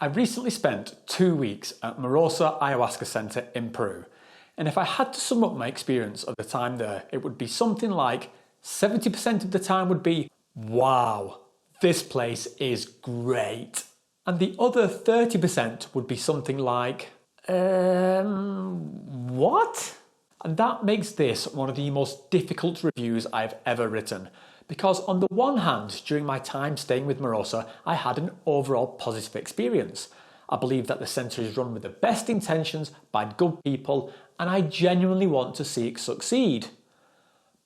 I've recently spent 2 weeks at Marosa Ayahuasca Center in Peru, and if I had to sum up my experience of the time there, it would be something like 70% of the time would be, wow, this place is great. And the other 30% would be something like, what? And that makes this one of the most difficult reviews I've ever written. Because on the one hand, during my time staying with Marosa, I had an overall positive experience. I believe that the centre is run with the best intentions by good people, and I genuinely want to see it succeed.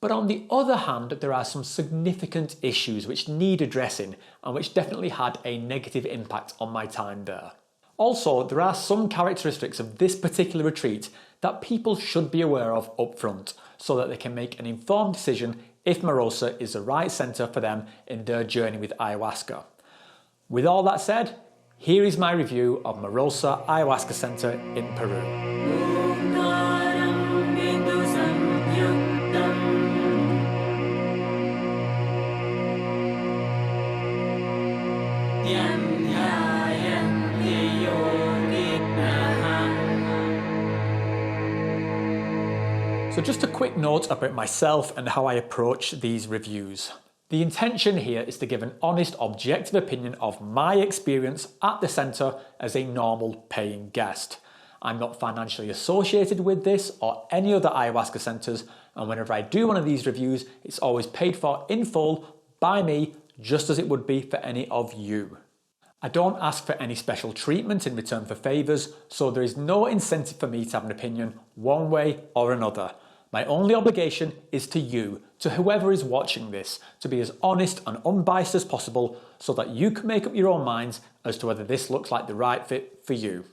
But on the other hand, there are some significant issues which need addressing and which definitely had a negative impact on my time there. Also, there are some characteristics of this particular retreat that people should be aware of up front so that they can make an informed decision if Marosa is the right centre for them in their journey with ayahuasca. With all that said, here is my review of Marosa Ayahuasca Center in Peru. So just a quick note about myself and how I approach these reviews. The intention here is to give an honest, objective opinion of my experience at the centre as a normal paying guest. I'm not financially associated with this or any other ayahuasca centres, and whenever I do one of these reviews, it's always paid for in full by me, just as it would be for any of you. I don't ask for any special treatment in return for favours, so there is no incentive for me to have an opinion one way or another. My only obligation is to you, to whoever is watching this, to be as honest and unbiased as possible so that you can make up your own minds as to whether this looks like the right fit for you.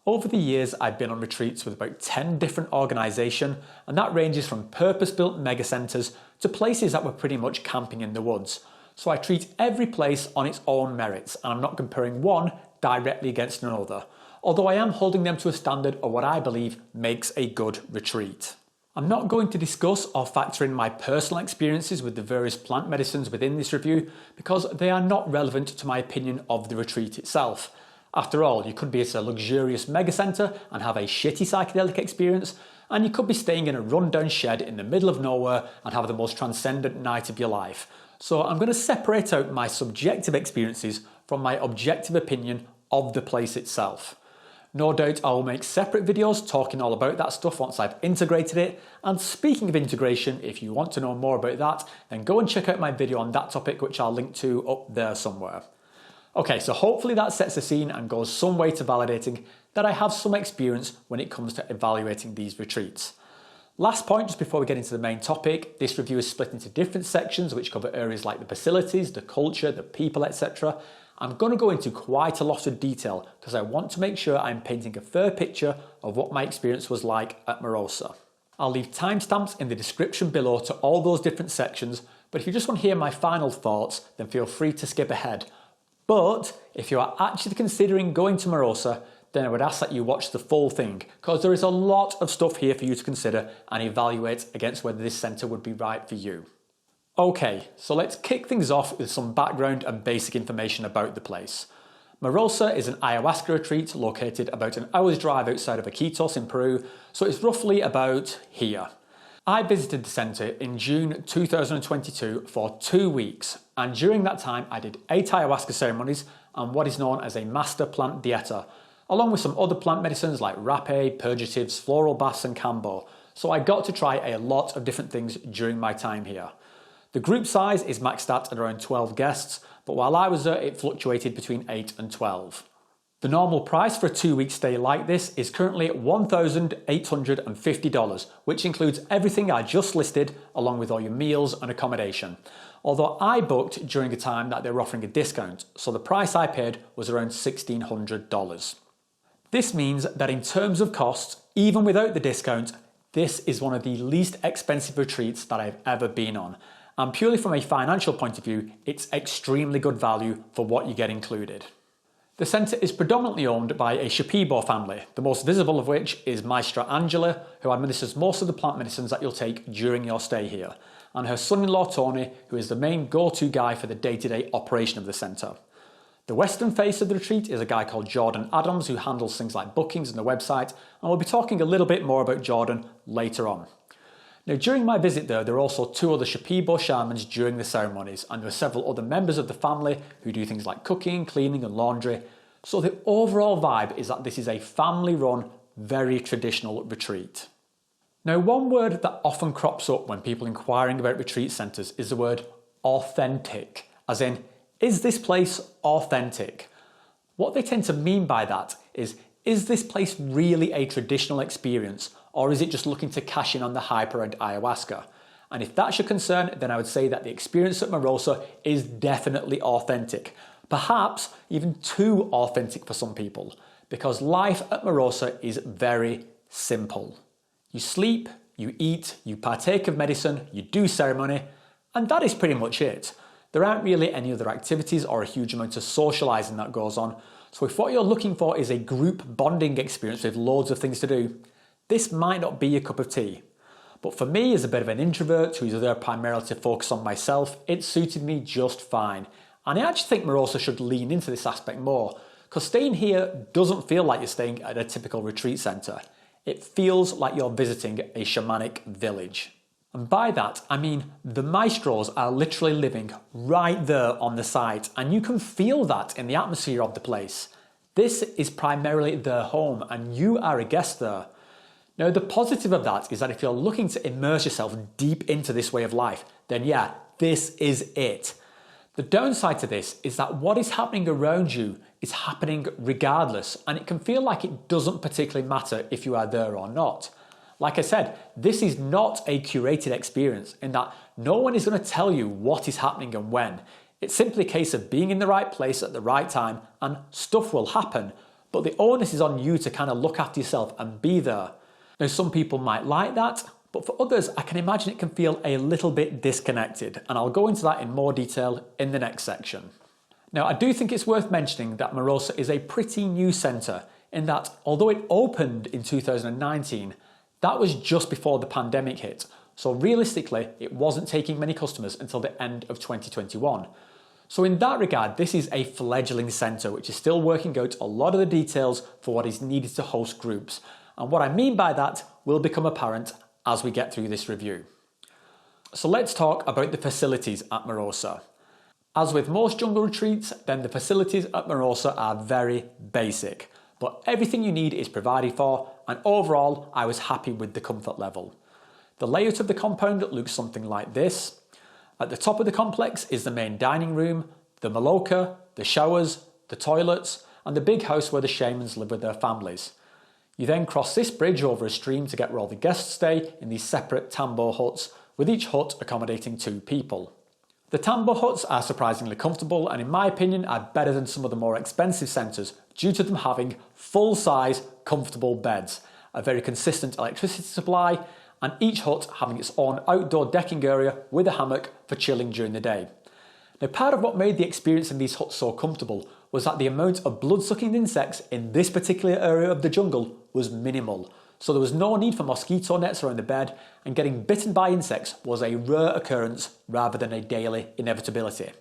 Over the years, I've been on retreats with about 10 different organisations, and that ranges from purpose-built mega centres to places that were pretty much camping in the woods. So I treat every place on its own merits, and I'm not comparing one directly against another, although I am holding them to a standard of what I believe makes a good retreat. I'm not going to discuss or factor in my personal experiences with the various plant medicines within this review because they are not relevant to my opinion of the retreat itself. After all, you could be at a luxurious mega centre and have a shitty psychedelic experience, and you could be staying in a rundown shed in the middle of nowhere and have the most transcendent night of your life. So I'm going to separate out my subjective experiences from my objective opinion of the place itself. No doubt I will make separate videos talking all about that stuff once I've integrated it, and speaking of integration, if you want to know more about that, then go and check out my video on that topic, which I'll link to up there somewhere. Okay, so hopefully that sets the scene and goes some way to validating that I have some experience when it comes to evaluating these retreats. Last point, just before we get into the main topic, this review is split into different sections which cover areas like the facilities, the culture, the people, etc. I'm going to go into quite a lot of detail because I want to make sure I'm painting a fair picture of what my experience was like at Marosa. I'll leave timestamps in the description below to all those different sections, but if you just want to hear my final thoughts, then feel free to skip ahead. But if you are actually considering going to Marosa, then I would ask that you watch the full thing because there is a lot of stuff here for you to consider and evaluate against whether this centre would be right for you. Okay, so let's kick things off with some background and basic information about the place. Marosa is an ayahuasca retreat located about an hour's drive outside of Iquitos in Peru, so it's roughly about here. I visited the centre in June 2022 for 2 weeks, and during that time I did 8 ayahuasca ceremonies and what is known as a master plant dieta, along with some other plant medicines like rapé, purgatives, floral baths and kambo, so I got to try a lot of different things during my time here. The group size is maxed out at around 12 guests, but while I was there it fluctuated between 8 and 12. The normal price for a 2-week stay like this is currently $1,850, which includes everything I just listed along with all your meals and accommodation. Although I booked during a time that they were offering a discount, so the price I paid was around $1,600. This means that in terms of cost, even without the discount, this is one of the least expensive retreats that I've ever been on. And purely from a financial point of view, it's extremely good value for what you get included. The centre is predominantly owned by a Shipibo family, the most visible of which is Maestra Angela, who administers most of the plant medicines that you'll take during your stay here, and her son-in-law Tony, who is the main go-to guy for the day-to-day operation of the centre. The western face of the retreat is a guy called Jordan Adams who handles things like bookings and the website, and we'll be talking a little bit more about Jordan later on. Now, during my visit there were also 2 other Shipibo shamans during the ceremonies, and there were several other members of the family who do things like cooking, cleaning and laundry. So the overall vibe is that this is a family-run, very traditional retreat. Now, one word that often crops up when people inquiring about retreat centres is the word authentic, as in, is this place authentic? What they tend to mean by that is this place really a traditional experience, or is it just looking to cash in on the hype around ayahuasca? And if that's your concern, then I would say that the experience at Marosa is definitely authentic, perhaps even too authentic for some people, because life at Marosa is very simple. You sleep, you eat, you partake of medicine, you do ceremony, and that is pretty much it. There aren't really any other activities or a huge amount of socialising that goes on, so if what you're looking for is a group bonding experience with loads of things to do, this might not be your cup of tea. But for me, as a bit of an introvert who's there primarily to focus on myself, it suited me just fine. And I actually think Marosa should lean into this aspect more, because staying here doesn't feel like you're staying at a typical retreat centre. It feels like you're visiting a shamanic village. And by that, I mean the maestros are literally living right there on the site, and you can feel that in the atmosphere of the place. This is primarily their home, and you are a guest there. Now, the positive of that is that if you're looking to immerse yourself deep into this way of life, then yeah, this is it. The downside to this is that what is happening around you is happening regardless, and it can feel like it doesn't particularly matter if you are there or not. Like I said, this is not a curated experience in that no one is going to tell you what is happening and when. It's simply a case of being in the right place at the right time and stuff will happen, but the onus is on you to kind of look after yourself and be there. Now, some people might like that, but for others, I can imagine it can feel a little bit disconnected, and I'll go into that in more detail in the next section. Now, I do think it's worth mentioning that Marosa is a pretty new centre in that although it opened in 2019, that was just before the pandemic hit, so realistically it wasn't taking many customers until the end of 2021. So in that regard, this is a fledgling centre which is still working out a lot of the details for what is needed to host groups, and what I mean by that will become apparent as we get through this review. So let's talk about the facilities at Marosa. As with most jungle retreats, then the facilities at Marosa are very basic, but everything you need is provided for, and overall I was happy with the comfort level. The layout of the compound looks something like this. At the top of the complex is the main dining room, the maloka, the showers, the toilets, and the big house where the shamans live with their families. You then cross this bridge over a stream to get where all the guests stay in these separate tambo huts, with each hut accommodating 2 people. The tambo huts are surprisingly comfortable and in my opinion are better than some of the more expensive centres due to them having full-size comfortable beds, a very consistent electricity supply, and each hut having its own outdoor decking area with a hammock for chilling during the day. Now, part of what made the experience in these huts so comfortable was that the amount of blood-sucking insects in this particular area of the jungle was minimal, so there was no need for mosquito nets around the bed, and getting bitten by insects was a rare occurrence rather than a daily inevitability.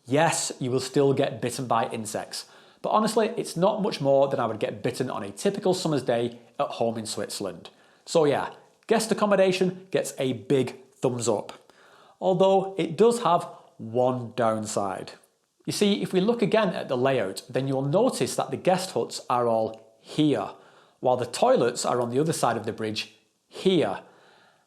Yes, you will still get bitten by insects, but honestly, it's not much more than I would get bitten on a typical summer's day at home in Switzerland. So yeah, guest accommodation gets a big thumbs up. Although it does have one downside. You see, if we look again at the layout, then you'll notice that the guest huts are all here, while the toilets are on the other side of the bridge here.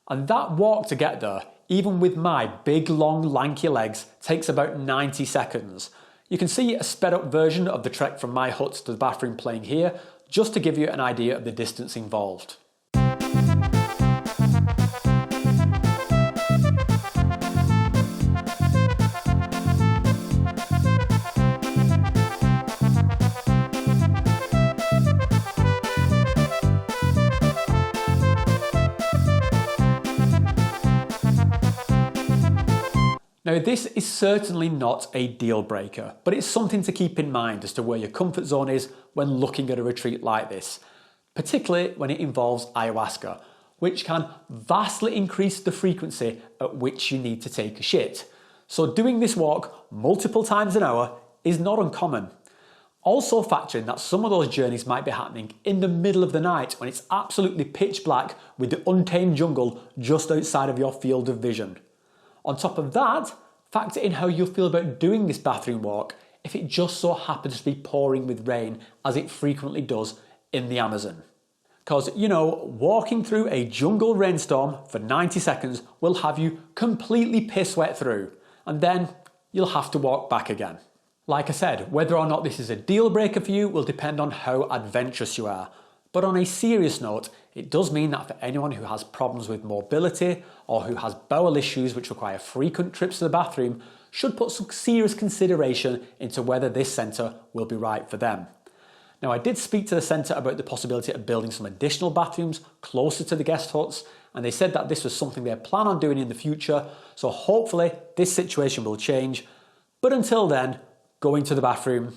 And that walk to get there, even with my big long lanky legs, takes about 90 seconds. You can see a sped up version of the trek from my hut to the bathroom playing here, just to give you an idea of the distance involved. Now, this is certainly not a deal breaker, but it's something to keep in mind as to where your comfort zone is when looking at a retreat like this, particularly when it involves ayahuasca, which can vastly increase the frequency at which you need to take a shit. So doing this walk multiple times an hour is not uncommon. Also factor in that some of those journeys might be happening in the middle of the night when it's absolutely pitch black with the untamed jungle just outside of your field of vision. On top of that, factor in how you'll feel about doing this bathroom walk if it just so happens to be pouring with rain, as it frequently does in the Amazon. Because, walking through a jungle rainstorm for 90 seconds will have you completely piss wet through, and then you'll have to walk back again. Like I said, whether or not this is a deal breaker for you will depend on how adventurous you are. But on a serious note, it does mean that for anyone who has problems with mobility or who has bowel issues which require frequent trips to the bathroom should put some serious consideration into whether this centre will be right for them. Now, I did speak to the centre about the possibility of building some additional bathrooms closer to the guest huts, and they said that this was something they plan on doing in the future, so hopefully this situation will change. But until then, going to the bathroom,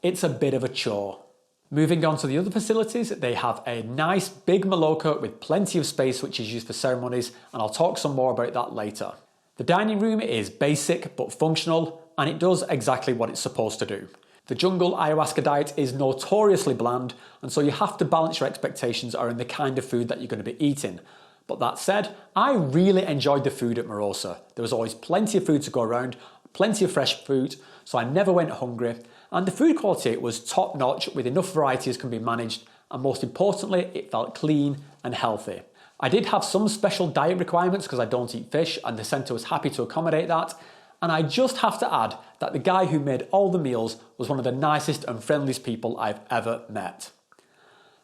it's a bit of a chore. Moving on to the other facilities, they have a nice big maloca with plenty of space which is used for ceremonies, and I'll talk some more about that later. The dining room is basic but functional, and it does exactly what it's supposed to do. The jungle ayahuasca diet is notoriously bland, and so you have to balance your expectations around the kind of food that you're going to be eating. But that said, I really enjoyed the food at Marosa. There was always plenty of food to go around, plenty of fresh fruit, so I never went hungry, and the food quality was top notch with enough variety as can be managed, and most importantly, it felt clean and healthy. I did have some special diet requirements because I don't eat fish, and the centre was happy to accommodate that, and I just have to add that the guy who made all the meals was one of the nicest and friendliest people I've ever met.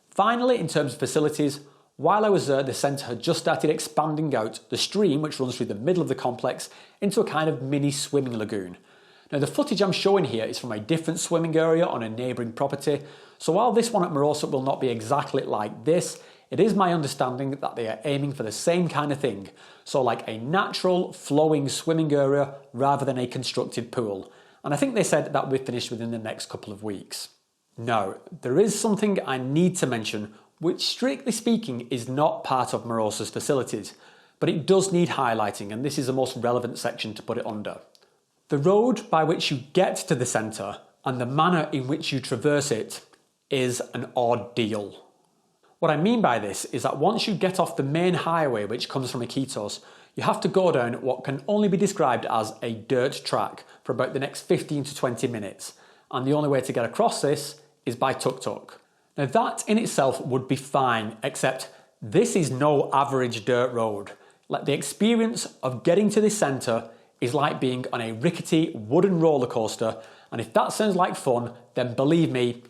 Finally, in terms of facilities, while I was there, the centre had just started expanding out the stream which runs through the middle of the complex into a kind of mini swimming lagoon. Now, the footage I'm showing here is from a different swimming area on a neighbouring property, so while this one at Marosa will not be exactly like this, it is my understanding that they are aiming for the same kind of thing, so like a natural flowing swimming area rather than a constructed pool, and I think they said that we're finished within the next couple of weeks. Now, there is something I need to mention which strictly speaking is not part of Marosa's facilities, but it does need highlighting, and this is the most relevant section to put it under. The road by which you get to the centre and the manner in which you traverse it is an ordeal. What I mean by this is that once you get off the main highway which comes from Iquitos, you have to go down what can only be described as a dirt track for about the next 15 to 20 minutes, and the only way to get across this is by tuk-tuk. Now that in itself would be fine, except this is no average dirt road. Like, the experience of getting to this centre is like being on a rickety wooden roller coaster, and if that sounds like fun, then believe me,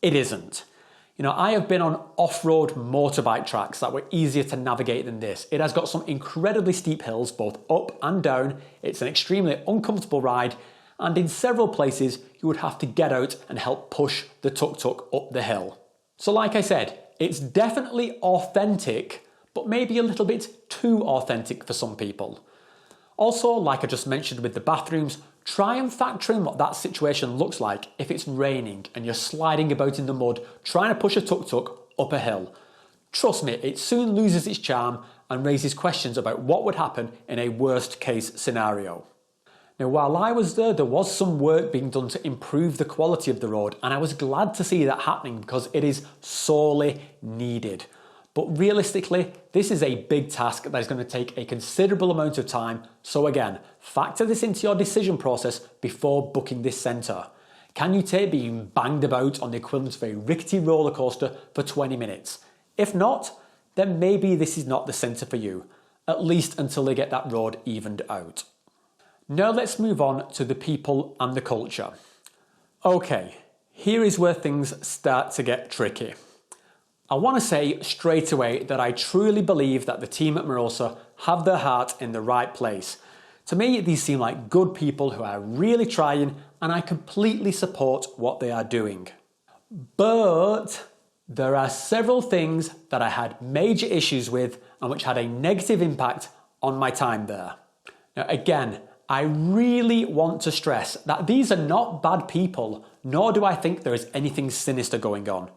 it isn't. I have been on off-road motorbike tracks that were easier to navigate than this. It has got some incredibly steep hills both up and down, it's an extremely uncomfortable ride, and in several places you would have to get out and help push the tuk-tuk up the hill. So like I said, it's definitely authentic, but maybe a little bit too authentic for some people. Also, like I just mentioned with the bathrooms, try and factor in what that situation looks like if it's raining and you're sliding about in the mud trying to push a tuk-tuk up a hill. Trust me, it soon loses its charm and raises questions about what would happen in a worst case scenario. Now, while I was there was some work being done to improve the quality of the road, and I was glad to see that happening because it is sorely needed. But realistically, this is a big task that is going to take a considerable amount of time, so again, factor this into your decision process before booking this centre. Can you take being banged about on the equivalent of a rickety roller coaster for 20 minutes? If not, then maybe this is not the centre for you, at least until they get that road evened out. Now let's move on to the people and the culture. Okay, here is where things start to get tricky. I want to say straight away that I truly believe that the team at Marosa have their heart in the right place. To me, these seem like good people who are really trying, and I completely support what they are doing. But there are several things that I had major issues with and which had a negative impact on my time there. Now again, I really want to stress that these are not bad people, nor do I think there is anything sinister going on.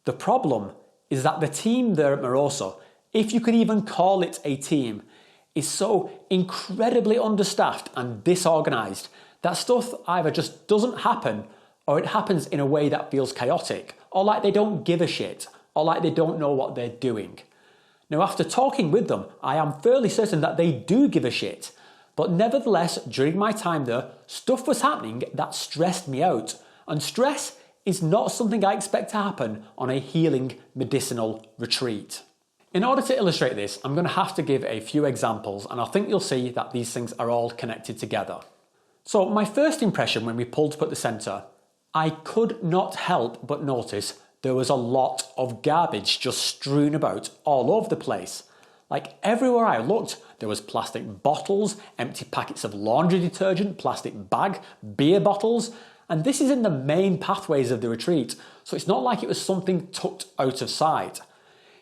The problem is that the team there at Marosa, if you could even call it a team, is so incredibly understaffed and disorganised That stuff either just doesn't happen, or it happens in a way that feels chaotic, or like they don't give a shit, or like they don't know what they're doing. Now, after talking with them, I am fairly certain that they do give a shit, but nevertheless, during my time there, stuff was happening that stressed me out, and stress is not something I expect to happen on a healing medicinal retreat. In order to illustrate this, I'm going to have to give a few examples, and I think you'll see that these things are all connected together. So my first impression when we pulled up at the centre, I could not help but notice there was a lot of garbage just strewn about all over the place. Like everywhere I looked, there was plastic bottles, empty packets of laundry detergent, plastic bag, beer bottles, and this is in the main pathways of the retreat, so it's not like it was something tucked out of sight.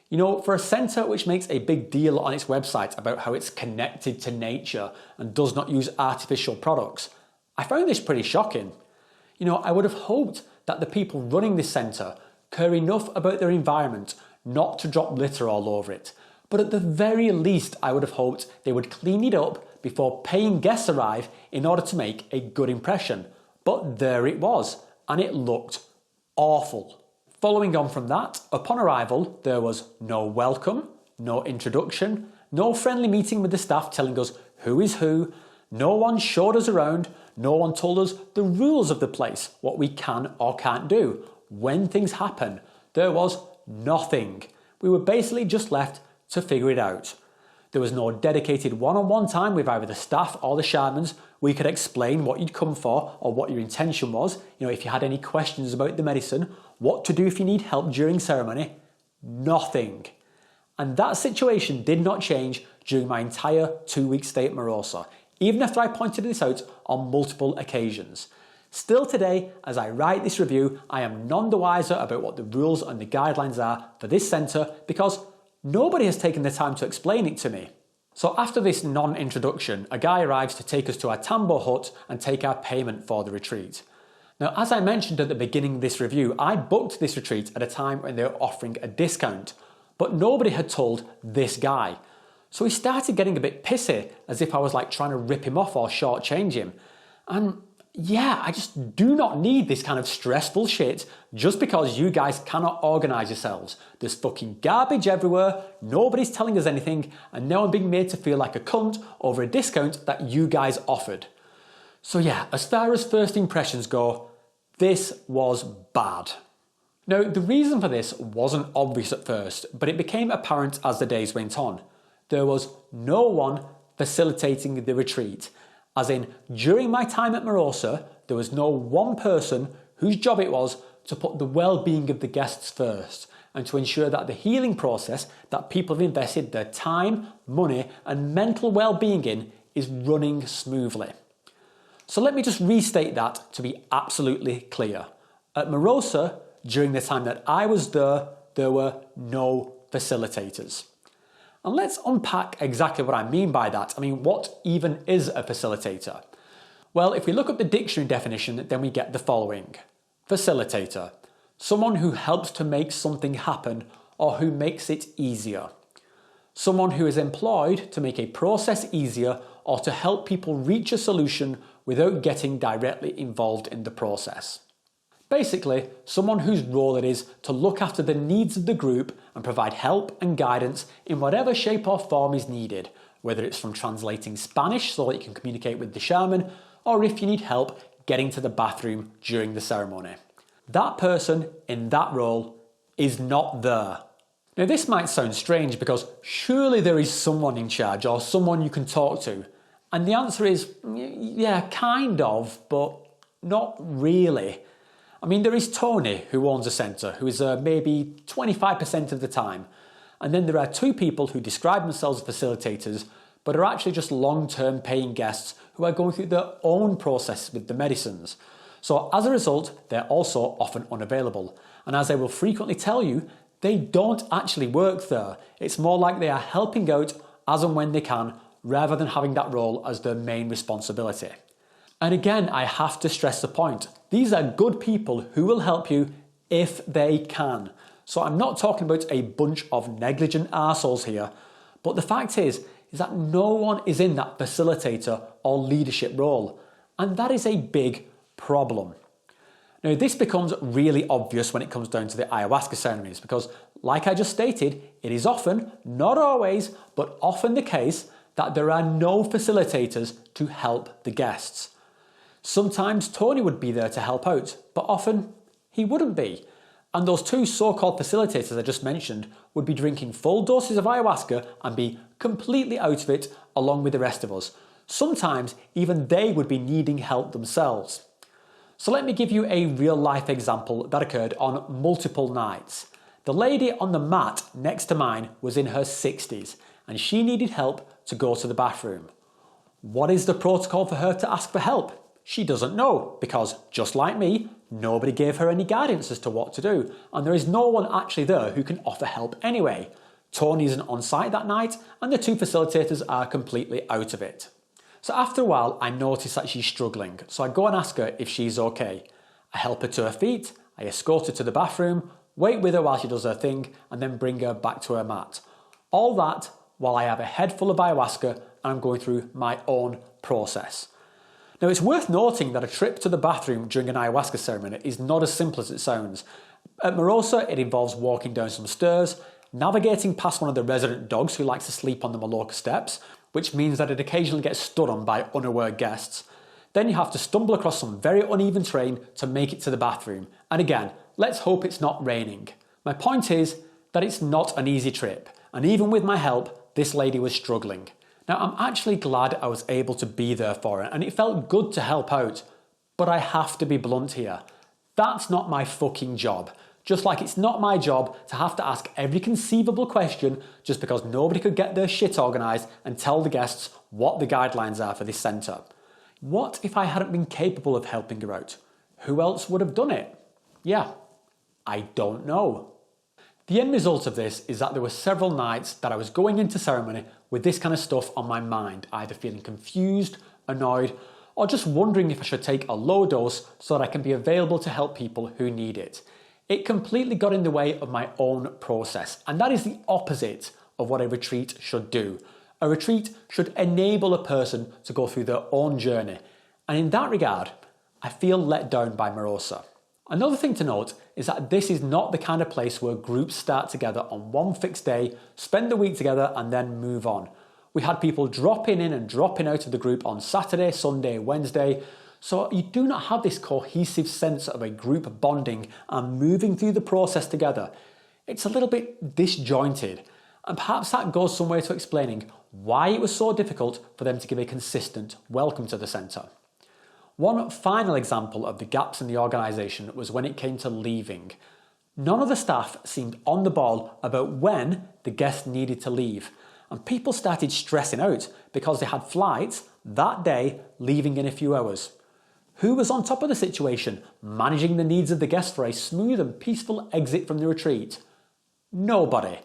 You know, for a centre which makes a big deal on its website about how it's connected to nature and does not use artificial products, I found this pretty shocking. You know, I would have hoped that the people running this centre care enough about their environment not to drop litter all over it, but at the very least I would have hoped they would clean it up before paying guests arrive in order to make a good impression. But there it was, and it looked awful. Following on from that, upon arrival, there was no welcome, no introduction, no friendly meeting with the staff telling us who is who, no one showed us around, no one told us the rules of the place, what we can or can't do, when things happen. There was nothing. We were basically just left to figure it out. There was no dedicated one-on-one time with either the staff or the shamans. We could explain what you'd come for or what your intention was. You know, if you had any questions about the medicine, what to do if you need help during ceremony. Nothing. And that situation did not change during my entire 2-week stay at Marosa, even after I pointed this out on multiple occasions. Still today, as I write this review, I am none the wiser about what the rules and the guidelines are for this centre because nobody has taken the time to explain it to me. So after this non-introduction, a guy arrives to take us to our tambo hut and take our payment for the retreat. Now, as I mentioned at the beginning of this review, I booked this retreat at a time when they were offering a discount, but nobody had told this guy. So he started getting a bit pissy, as if I was like trying to rip him off or shortchange him. And yeah, I just do not need this kind of stressful shit just because you guys cannot organise yourselves. There's fucking garbage everywhere, nobody's telling us anything, and now I'm being made to feel like a cunt over a discount that you guys offered. So yeah, as far as first impressions go, this was bad. Now, the reason for this wasn't obvious at first, but it became apparent as the days went on. There was no one facilitating the retreat. As in, during my time at Marosa, there was no one person whose job it was to put the well-being of the guests first and to ensure that the healing process that people have invested their time, money and mental well-being in is running smoothly. So let me just restate that to be absolutely clear. At Marosa, during the time that I was there were no facilitators. And let's unpack exactly what I mean by that. I mean, what even is a facilitator? Well, if we look up the dictionary definition, then we get the following. Facilitator, someone who helps to make something happen or who makes it easier. Someone who is employed to make a process easier or to help people reach a solution without getting directly involved in the process. Basically, someone whose role it is to look after the needs of the group and provide help and guidance in whatever shape or form is needed, whether it's from translating Spanish so that you can communicate with the shaman, or if you need help getting to the bathroom during the ceremony. That person in that role is not there. Now, this might sound strange because surely there is someone in charge or someone you can talk to. And the answer is, yeah, kind of, but not really. I mean, there is Tony, who owns a centre, who is maybe 25% of the time. And then there are 2 people who describe themselves as facilitators, but are actually just long-term paying guests who are going through their own process with the medicines. So as a result, they're also often unavailable. And as I will frequently tell you, they don't actually work there. It's more like they are helping out as and when they can, rather than having that role as their main responsibility. And again, I have to stress the point. These are good people who will help you if they can. So I'm not talking about a bunch of negligent arseholes here, but the fact is that no one is in that facilitator or leadership role. And that is a big problem. Now, this becomes really obvious when it comes down to the ayahuasca ceremonies because, like I just stated, it is often, not always, but often the case that there are no facilitators to help the guests. Sometimes Tony would be there to help out, but often he wouldn't be. And those two so-called facilitators I just mentioned would be drinking full doses of ayahuasca and be completely out of it along with the rest of us. Sometimes even they would be needing help themselves. So let me give you a real life example that occurred on multiple nights. The lady on the mat next to mine was in her 60s and she needed help to go to the bathroom. What is the protocol for her to ask for help? She doesn't know because, just like me, nobody gave her any guidance as to what to do, and there is no one actually there who can offer help anyway. Tony isn't on site that night and the two facilitators are completely out of it. So after a while, I notice that she's struggling, so I go and ask her if she's okay. I help her to her feet, I escort her to the bathroom, wait with her while she does her thing, and then bring her back to her mat. All that while I have a head full of ayahuasca and I'm going through my own process. Now, it's worth noting that a trip to the bathroom during an ayahuasca ceremony is not as simple as it sounds. At Marosa, it involves walking down some stairs, navigating past one of the resident dogs who likes to sleep on the Maloka steps, which means that it occasionally gets stood on by unaware guests. Then you have to stumble across some very uneven terrain to make it to the bathroom. And again, let's hope it's not raining. My point is that it's not an easy trip, and even with my help, this lady was struggling. Now, I'm actually glad I was able to be there for her, and it felt good to help out. But I have to be blunt here. That's not my fucking job. Just like it's not my job to have to ask every conceivable question just because nobody could get their shit organised and tell the guests what the guidelines are for this centre. What if I hadn't been capable of helping her out? Who else would have done it? Yeah, I don't know. The end result of this is that there were several nights that I was going into ceremony with this kind of stuff on my mind, either feeling confused, annoyed, or just wondering if I should take a low dose so that I can be available to help people who need it. It completely got in the way of my own process, and that is the opposite of what a retreat should do. A retreat should enable a person to go through their own journey, and in that regard, I feel let down by Marosa. Another thing to note is that this is not the kind of place where groups start together on one fixed day, spend the week together and then move on. We had people dropping in and dropping out of the group on Saturday, Sunday, Wednesday, so you do not have this cohesive sense of a group bonding and moving through the process together. It's a little bit disjointed, and perhaps that goes some way to explaining why it was so difficult for them to give a consistent welcome to the centre. One final example of the gaps in the organisation was when it came to leaving. None of the staff seemed on the ball about when the guests needed to leave, and people started stressing out because they had flights that day leaving in a few hours. Who was on top of the situation, managing the needs of the guests for a smooth and peaceful exit from the retreat? Nobody.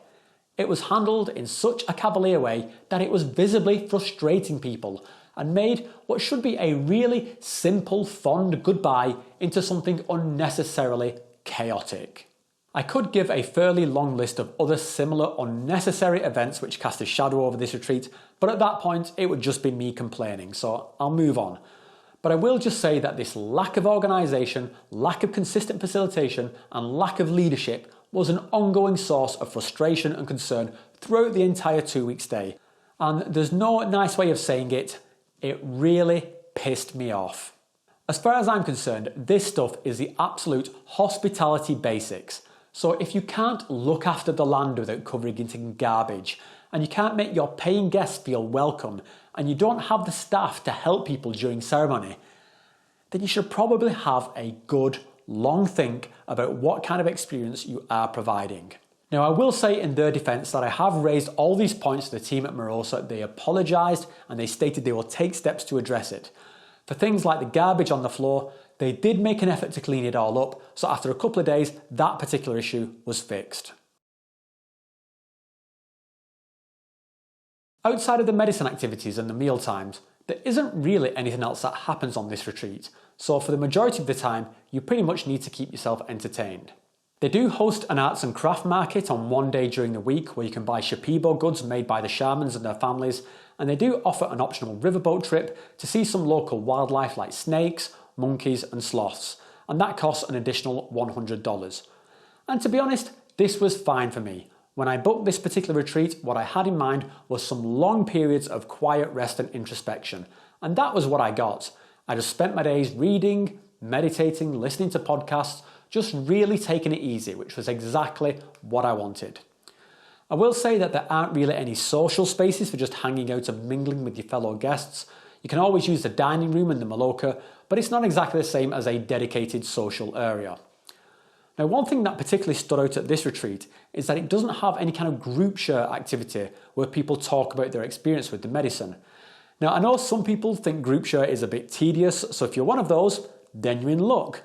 It was handled in such a cavalier way that it was visibly frustrating people and made what should be a really simple, fond goodbye into something unnecessarily chaotic. I could give a fairly long list of other similar unnecessary events which cast a shadow over this retreat, but at that point it would just be me complaining, so I'll move on. But I will just say that this lack of organisation, lack of consistent facilitation and lack of leadership was an ongoing source of frustration and concern throughout the entire 2-week stay. And there's no nice way of saying it, it really pissed me off. As far as I'm concerned, this stuff is the absolute hospitality basics. So if you can't look after the land without covering it in garbage, and you can't make your paying guests feel welcome, and you don't have the staff to help people during ceremony, then you should probably have a good, long think about what kind of experience you are providing. Now, I will say in their defence that I have raised all these points to the team at Marosa. They apologised and they stated they will take steps to address it. For things like the garbage on the floor, they did make an effort to clean it all up, so after a couple of days, that particular issue was fixed. Outside of the medicine activities and the meal times, there isn't really anything else that happens on this retreat, so for the majority of the time, you pretty much need to keep yourself entertained. They do host an arts and craft market on one day during the week where you can buy Shipibo goods made by the shamans and their families, and they do offer an optional riverboat trip to see some local wildlife like snakes, monkeys and sloths, and that costs an additional $100. And to be honest, this was fine for me. When I booked this particular retreat, what I had in mind was some long periods of quiet rest and introspection, and that was what I got. I just spent my days reading, meditating, listening to podcasts, just really taking it easy, which was exactly what I wanted. I will say that there aren't really any social spaces for just hanging out and mingling with your fellow guests. You can always use the dining room in the Maloka, but it's not exactly the same as a dedicated social area. Now, one thing that particularly stood out at this retreat is that it doesn't have any kind of group share activity where people talk about their experience with the medicine. Now, I know some people think group share is a bit tedious, so if you're one of those, then you're in luck.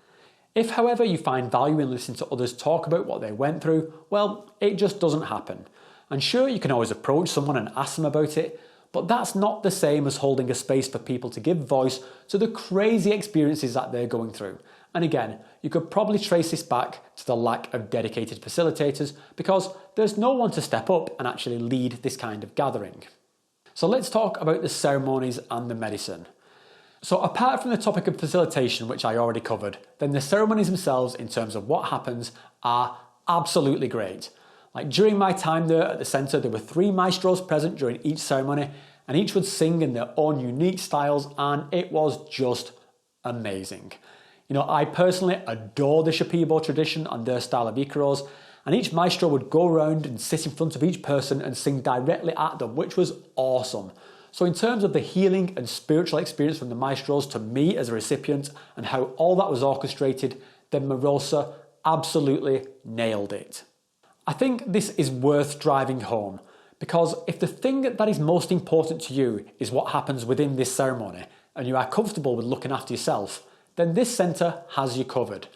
If, however, you find value in listening to others talk about what they went through, well, it just doesn't happen. And sure, you can always approach someone and ask them about it, but that's not the same as holding a space for people to give voice to the crazy experiences that they're going through. And again, you could probably trace this back to the lack of dedicated facilitators because there's no one to step up and actually lead this kind of gathering. So let's talk about the ceremonies and the medicine. So apart from the topic of facilitation, which I already covered, then the ceremonies themselves in terms of what happens are absolutely great. Like during my time there at the center, there were 3 maestros present during each ceremony, and each would sing in their own unique styles, and it was just amazing. You know, I personally adore the Shipibo tradition and their style of Iquitos, and each maestro would go around and sit in front of each person and sing directly at them, which was awesome. So in terms of the healing and spiritual experience from the maestros to me as a recipient and how all that was orchestrated, then Marosa absolutely nailed it. I think this is worth driving home because if the thing that is most important to you is what happens within this ceremony and you are comfortable with looking after yourself, then this centre has you covered.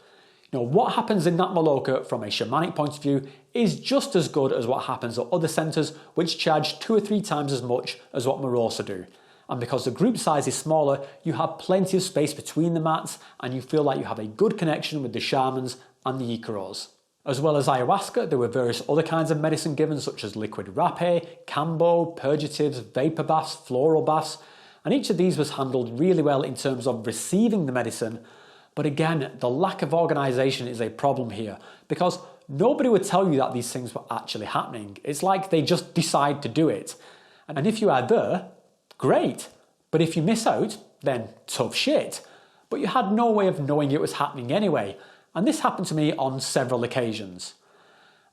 You know, what happens in that Maloka from a shamanic point of view is just as good as what happens at other centres which charge 2 or 3 times as much as what Marosa do. And because the group size is smaller, you have plenty of space between the mats and you feel like you have a good connection with the shamans and the Iquitos. As well as ayahuasca, there were various other kinds of medicine given such as liquid rapé, cambo, purgatives, vapor baths, floral baths, and each of these was handled really well in terms of receiving the medicine. But again, the lack of organisation is a problem here because nobody would tell you that these things were actually happening. It's like they just decide to do it. And if you are there, great. But if you miss out, then tough shit. But you had no way of knowing it was happening anyway. And this happened to me on several occasions.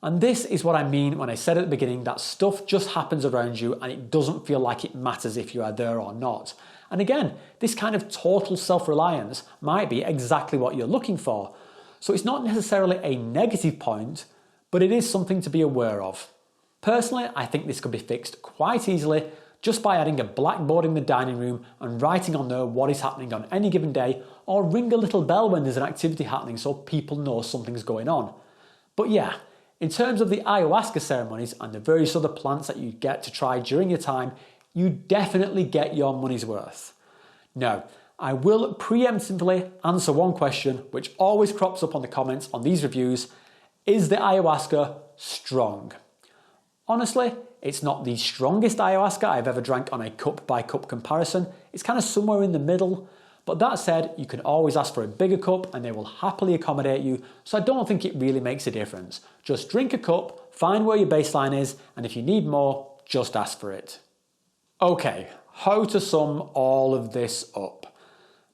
And this is what I mean when I said at the beginning that stuff just happens around you and it doesn't feel like it matters if you are there or not. And again, this kind of total self-reliance might be exactly what you're looking for. So it's not necessarily a negative point, but it is something to be aware of. Personally, I think this could be fixed quite easily just by adding a blackboard in the dining room and writing on there what is happening on any given day, or ring a little bell when there's an activity happening so people know something's going on. But yeah, in terms of the ayahuasca ceremonies and the various other plants that you get to try during your time, you definitely get your money's worth. Now, I will preemptively answer one question which always crops up on the comments on these reviews. Is the ayahuasca strong? Honestly, it's not the strongest ayahuasca I've ever drank on a cup by cup comparison. It's kind of somewhere in the middle. But that said, you can always ask for a bigger cup and they will happily accommodate you. So I don't think it really makes a difference. Just drink a cup, find where your baseline is, and if you need more, just ask for it. Okay, how to sum all of this up?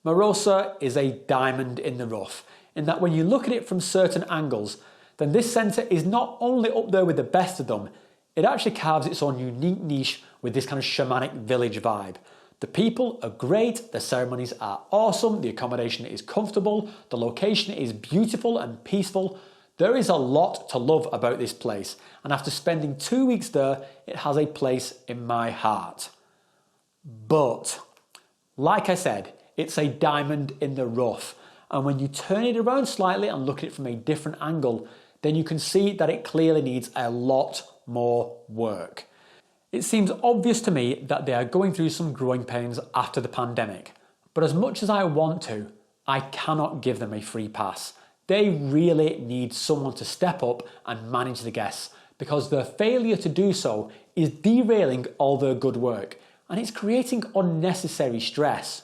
Marosa is a diamond in the rough, in that when you look at it from certain angles, then this centre is not only up there with the best of them, it actually carves its own unique niche with this kind of shamanic village vibe. The people are great, the ceremonies are awesome, the accommodation is comfortable, the location is beautiful and peaceful. There is a lot to love about this place, and after spending 2 weeks there, it has a place in my heart. But, like I said, it's a diamond in the rough, and when you turn it around slightly and look at it from a different angle, then you can see that it clearly needs a lot more work. It seems obvious to me that they are going through some growing pains after the pandemic, but as much as I want to, I cannot give them a free pass. They really need someone to step up and manage the guests, because their failure to do so is derailing all their good work and it's creating unnecessary stress.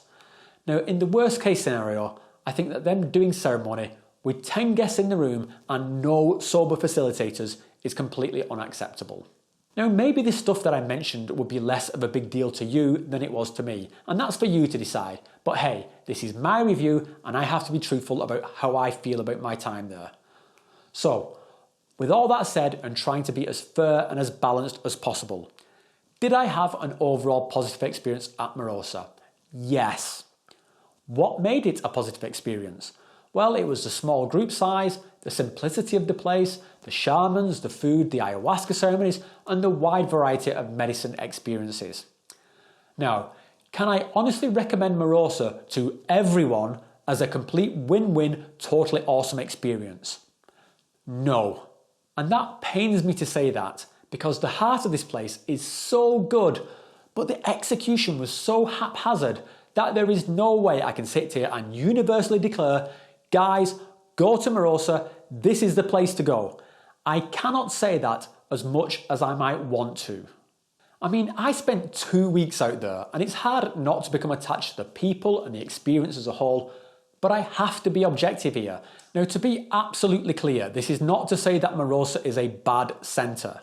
Now, in the worst case scenario, I think that them doing ceremony with 10 guests in the room and no sober facilitators is completely unacceptable. Now, maybe this stuff that I mentioned would be less of a big deal to you than it was to me, and that's for you to decide. But hey, this is my review and I have to be truthful about how I feel about my time there. So, with all that said and trying to be as fair and as balanced as possible, did I have an overall positive experience at Marosa? Yes. What made it a positive experience? Well, it was the small group size, the simplicity of the place, the shamans, the food, the ayahuasca ceremonies, and the wide variety of medicine experiences. Now, can I honestly recommend Marosa to everyone as a complete win-win, totally awesome experience? No. And that pains me to say that, because the heart of this place is so good, but the execution was so haphazard that there is no way I can sit here and universally declare, guys, go to Marosa, this is the place to go. I cannot say that as much as I might want to. I mean, I spent 2 weeks out there and it's hard not to become attached to the people and the experience as a whole, but I have to be objective here. Now, to be absolutely clear, this is not to say that Marosa is a bad centre.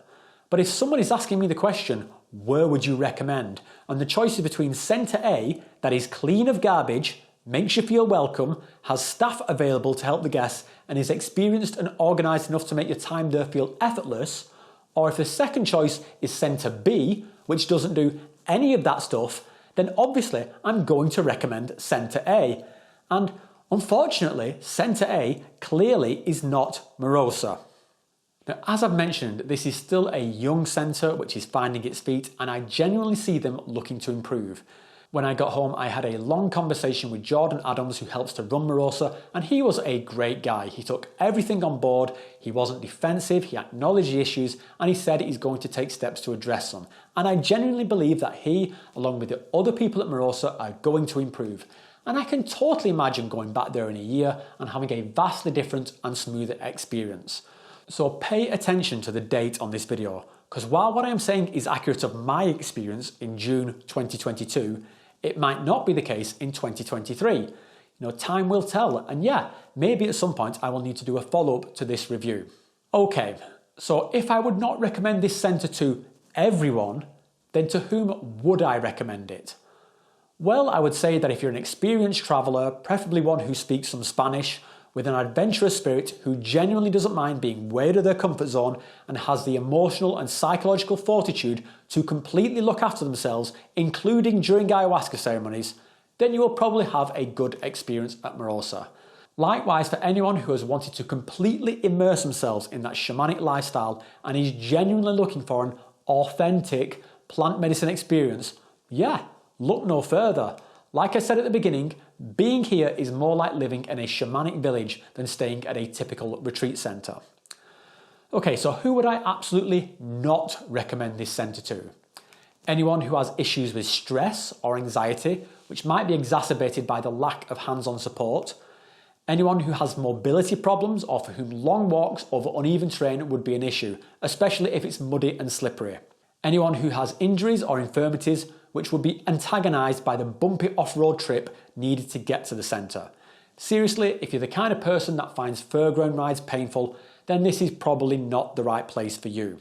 But if someone is asking me the question, where would you recommend? And the choice is between Centre A, that is clean of garbage, makes you feel welcome, has staff available to help the guests, and is experienced and organised enough to make your time there feel effortless, or if the second choice is Centre B, which doesn't do any of that stuff, then obviously I'm going to recommend Centre A. And unfortunately, Centre A clearly is not Marosa. Now, as I've mentioned, this is still a young centre which is finding its feet, and I genuinely see them looking to improve. When I got home, I had a long conversation with Jordan Adams, who helps to run Marosa, and he was a great guy. He took everything on board, he wasn't defensive, he acknowledged the issues, and he said he's going to take steps to address them. And I genuinely believe that he, along with the other people at Marosa, are going to improve. And I can totally imagine going back there in a year and having a vastly different and smoother experience. So pay attention to the date on this video, because while what I am saying is accurate of my experience in June 2022, it might not be the case in 2023. Time will tell, and yeah, maybe at some point I will need to do a follow-up to this review. Okay, so if I would not recommend this centre to everyone, then to whom would I recommend it? Well, I would say that if you're an experienced traveller, preferably one who speaks some Spanish, with an adventurous spirit who genuinely doesn't mind being way out of their comfort zone and has the emotional and psychological fortitude to completely look after themselves, including during ayahuasca ceremonies, then you will probably have a good experience at Marosa. Likewise, for anyone who has wanted to completely immerse themselves in that shamanic lifestyle and is genuinely looking for an authentic plant medicine experience, yeah, look no further. Like I said at the beginning, being here is more like living in a shamanic village than staying at a typical retreat centre. Okay, so who would I absolutely not recommend this centre to? Anyone who has issues with stress or anxiety, which might be exacerbated by the lack of hands-on support. Anyone who has mobility problems or for whom long walks over uneven terrain would be an issue, especially if it's muddy and slippery. Anyone who has injuries or infirmities which would be antagonised by the bumpy off-road trip needed to get to the centre. Seriously, if you're the kind of person that finds fairground rides painful, then this is probably not the right place for you.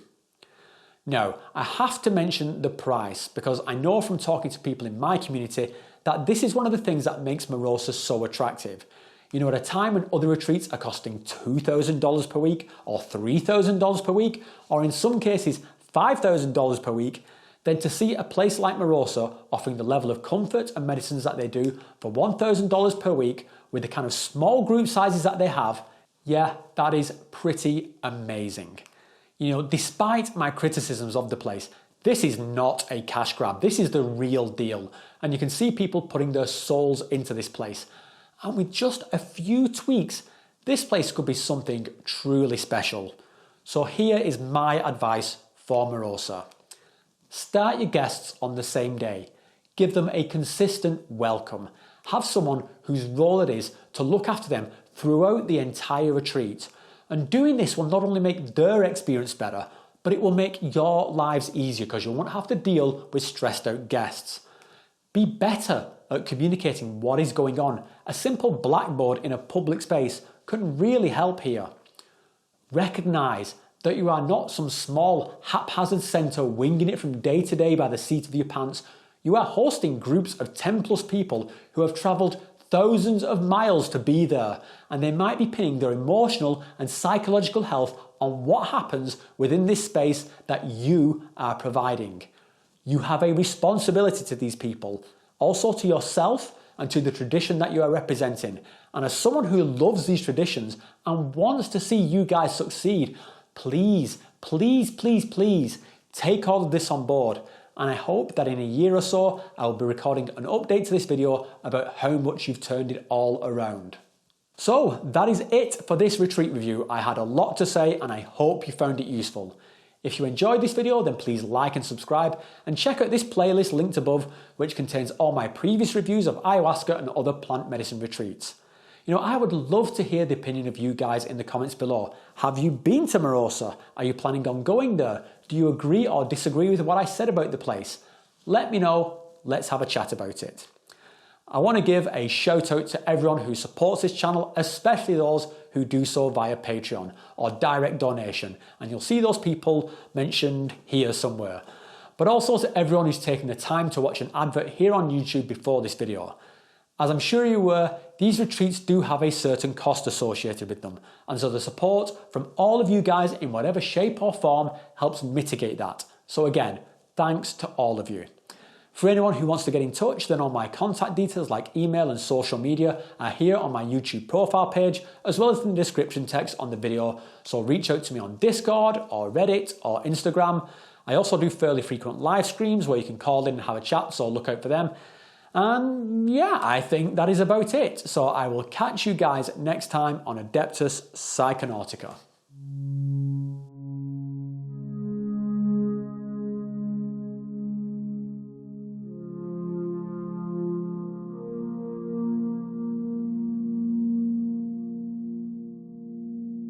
Now, I have to mention the price, because I know from talking to people in my community that this is one of the things that makes Marosa so attractive. At a time when other retreats are costing $2,000 per week or $3,000 per week, or in some cases $5,000 per week, then to see a place like Marosa offering the level of comfort and medicines that they do for $1,000 per week with the kind of small group sizes that they have, yeah, that is pretty amazing. Despite my criticisms of the place, this is not a cash grab. This is the real deal. And you can see people putting their souls into this place. And with just a few tweaks, this place could be something truly special. So here is my advice for Marosa. Start your guests on the same day. Give them a consistent welcome. Have someone whose role it is to look after them throughout the entire retreat. And doing this will not only make their experience better, but it will make your lives easier because you won't have to deal with stressed out guests. Be better at communicating what is going on. A simple blackboard in a public space can really help here. Recognize that you are not some small haphazard center winging it from day to day by the seat of your pants. You are hosting groups of 10 plus people who have traveled thousands of miles to be there, and they might be pinning their emotional and psychological health on what happens within this space that you are providing. You have a responsibility to these people, also to yourself and to the tradition that you are representing. And as someone who loves these traditions and wants to see you guys succeed, please, please, please, please take all of this on board. And I hope that in a year or so, I will be recording an update to this video about how much you've turned it all around. So that is it for this retreat review. I had a lot to say and I hope you found it useful. If you enjoyed this video, then please like and subscribe and check out this playlist linked above, which contains all my previous reviews of ayahuasca and other plant medicine retreats. I would love to hear the opinion of you guys in the comments below. Have you been to Marosa? Are you planning on going there? Do you agree or disagree with what I said about the place? Let me know. Let's have a chat about it. I want to give a shout out to everyone who supports this channel, especially those who do so via Patreon or direct donation. And you'll see those people mentioned here somewhere. But also to everyone who's taken the time to watch an advert here on YouTube before this video. As I'm sure you were, these retreats do have a certain cost associated with them, and so the support from all of you guys in whatever shape or form helps mitigate that. So again, thanks to all of you. For anyone who wants to get in touch, then all my contact details like email and social media are here on my YouTube profile page, as well as in the description text on the video. So reach out to me on Discord or Reddit or Instagram. I also do fairly frequent live streams where you can call in and have a chat, so look out for them. And yeah, I think that is about it. So I will catch you guys next time on Adeptus Psychonautica.